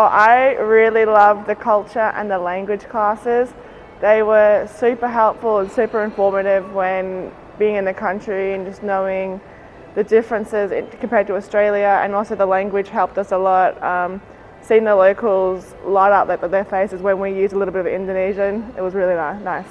Oh, I really loved the culture and the language classes. They were super helpful and super informative when being in the country and just knowing the differences compared to Australia, and also the language helped us a lot. Seeing the locals light up their faces when we used a little bit of Indonesian, it was really nice.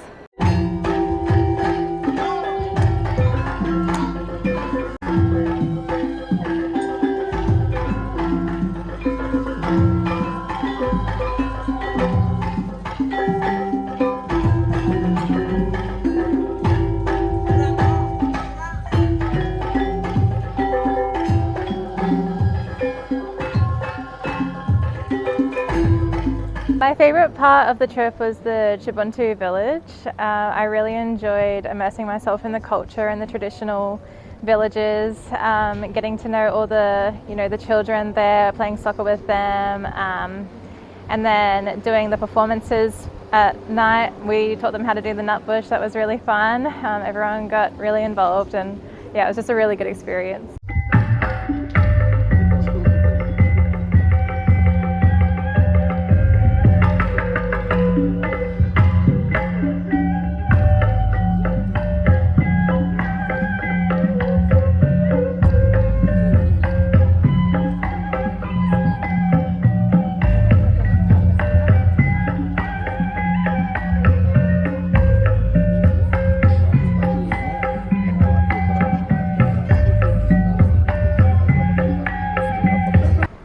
My favourite part of the trip was the Cibuntu village. I really enjoyed immersing myself in the culture and the traditional villages, getting to know all the children there, playing soccer with them, and then doing the performances at night. We taught them how to do the nut bush. That was really fun. Everyone got really involved, and yeah, it was just a really good experience.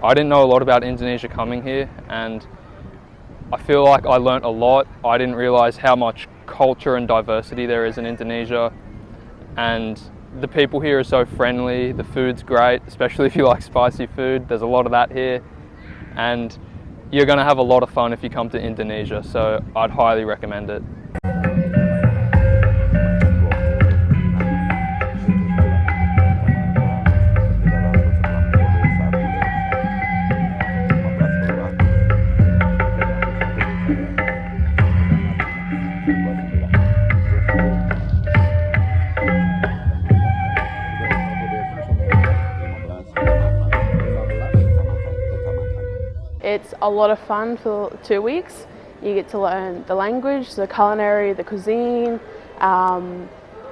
I didn't know a lot about Indonesia coming here, and I feel like I learnt a lot. I didn't realise how much culture and diversity there is in Indonesia, and the people here are so friendly. The food's great, especially if you like spicy food. There's a lot of that here, and you're going to have a lot of fun if you come to Indonesia, so I'd highly recommend it. It's a lot of fun for 2 weeks. You get to learn the language, the culinary, the cuisine,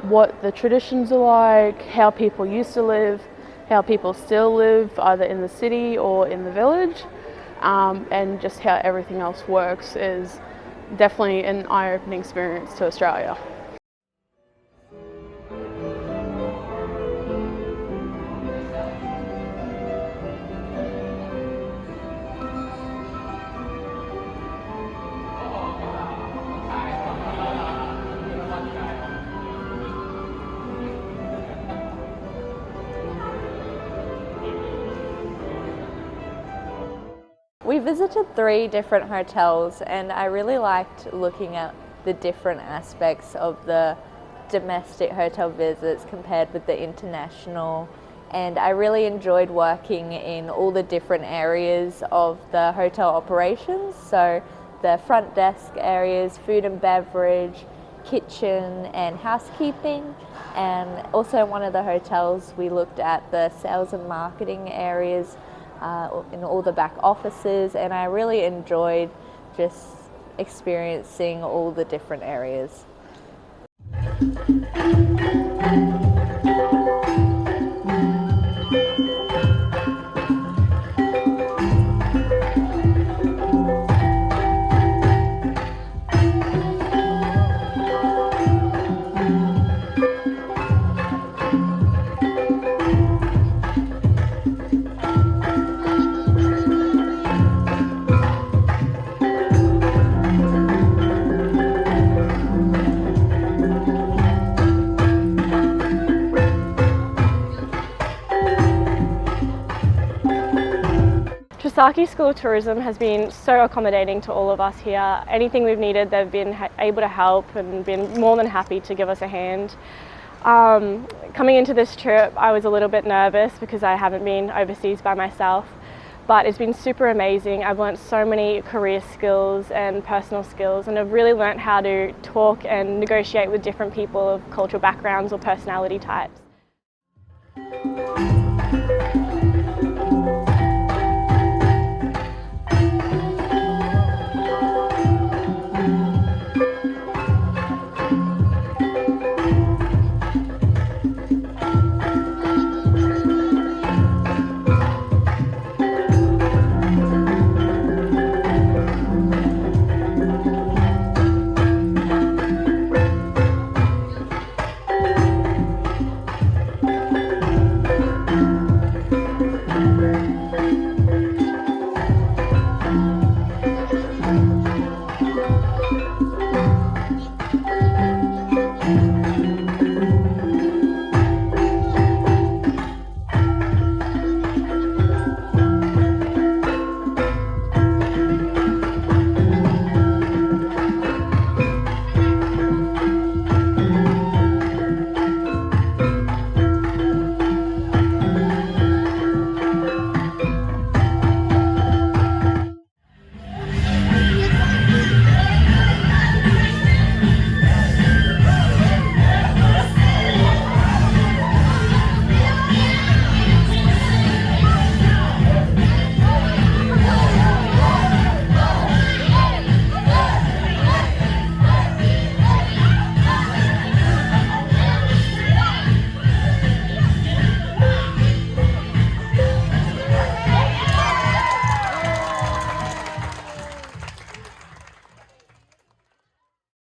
what the traditions are like, how people used to live, how people still live either in the city or in the village, and just how everything else works is definitely an eye-opening experience to Australia. We visited 3 different hotels, and I really liked looking at the different aspects of the domestic hotel visits compared with the international, and I really enjoyed working in all the different areas of the hotel operations, so the front desk areas, food and beverage, kitchen and housekeeping, and also in one of the hotels we looked at the sales and marketing areas in all the back offices, and I really enjoyed just experiencing all the different areas. TRISAKTI School of Tourism has been so accommodating to all of us here. Anything we've needed, they've been able to help and been more than happy to give us a hand. Coming into this trip, I was a little bit nervous because I haven't been overseas by myself, but it's been super amazing. I've learnt so many career skills and personal skills, and I've really learnt how to talk and negotiate with different people of cultural backgrounds or personality types.